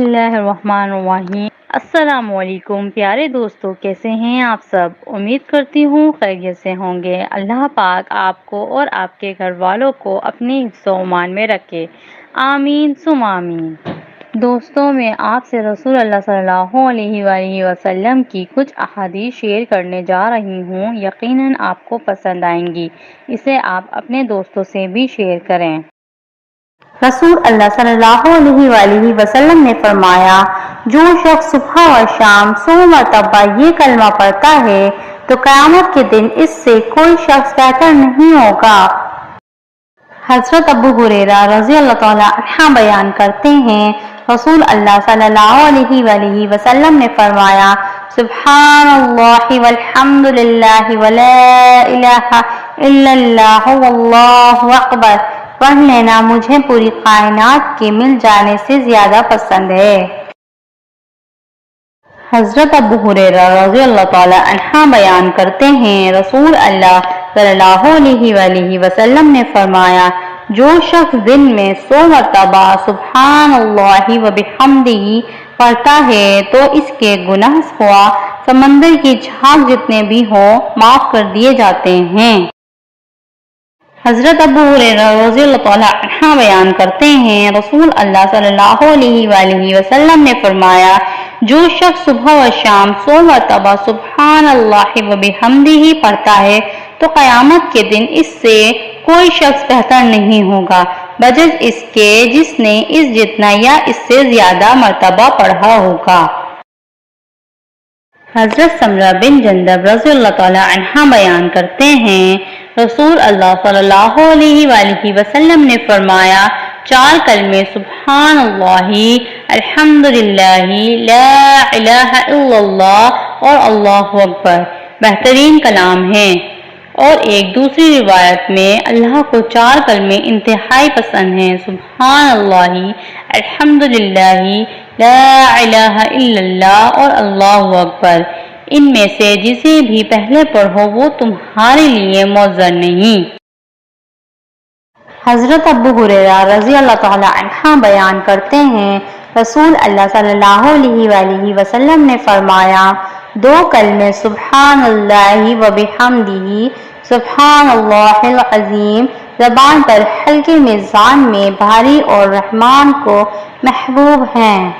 اللہ الرحمن الرحیم۔ السلام علیکم پیارے دوستو، کیسے ہیں آپ سب؟ امید کرتی ہوں خیریت سے ہوں گے۔ اللہ پاک آپ کو اور آپ کے گھر والوں کو اپنے حفظ و امان میں رکھے، آمین ثم آمین۔ دوستو، میں آپ سے رسول اللہ صلی اللہ علیہ وآلہ وسلم کی کچھ احادیث شیئر کرنے جا رہی ہوں، یقیناً آپ کو پسند آئیں گی۔ اسے آپ اپنے دوستوں سے بھی شیئر کریں۔ رسول اللہ صلی اللہ علیہ وآلہ وسلم نے فرمایا، جو شخص صبح و شام 100 مرتبہ یہ کلمہ پڑھتا ہے تو قیامت کے دن اس سے کوئی شخص بہتر نہیں ہوگا۔ حضرت ابو ہریرہ رضی اللہ تعالی عنہ بیان کرتے ہیں، رسول اللہ صلی اللہ علیہ وآلہ وسلم نے فرمایا، سبحان اللہ والحمد للہ ولا الہ الا اللہ واللہ اکبر پڑھ لینا مجھے پوری کائنات کے مل جانے سے زیادہ پسند ہے۔ حضرت ابو ہریرہ رضی اللہ تعالی عنہ بیان کرتے ہیں، رسول اللہ صلی اللہ علیہ وآلہ وسلم نے فرمایا، جو شخص دن میں 100 مرتبہ سبحان اللہ وبحمدہ پڑھتا ہے تو اس کے گناہ خواہ سمندر کی جھاگ جتنے بھی ہوں معاف کر دیے جاتے ہیں۔ حضرت ابو ہریرہ رضی اللہ تعالی عنہ بیان کرتے ہیں، رسول اللہ صلی اللہ علیہ وآلہ وسلم نے فرمایا، جو شخص صبح و شام 100 مرتبہ سبحان اللہ وبحمدہ پڑھتا ہے تو قیامت کے دن اس سے کوئی شخص بہتر نہیں ہوگا بجز اس کے جس نے اس جتنا یا اس سے زیادہ مرتبہ پڑھا ہوگا۔ حضرت سمرہ بن جندب رضی اللہ تعالی عنہ بیان کرتے ہیں، رسول اللہ صلی اللہ علیہ وآلہ وسلم نے فرمایا، 4 کلمے سبحان اللہ، الحمدللہ، لا الہ الا اللہ اور اللہ اکبر بہترین کلام ہیں۔ اور ایک دوسری روایت میں اللہ کو 4 کلمے انتہائی پسند ہیں، سبحان اللہ، الحمدللہ، لا الہ الا اللہ اور اللہ اکبر۔ ان میں سے جسے بھی پہلے پڑھو وہ تمہارے لیے معذر نہیں۔ حضرت ابو ہریرہ رضی اللہ تعالی عنہ بیان کرتے ہیں، رسول اللہ صلی اللہ علیہ وآلہ وسلم نے فرمایا، 2 کلمے سبحان اللہ وبحمدہ، سبحان اللہ العظیم زبان پر ہلکے میزان میں بھاری اور رحمان کو محبوب ہیں۔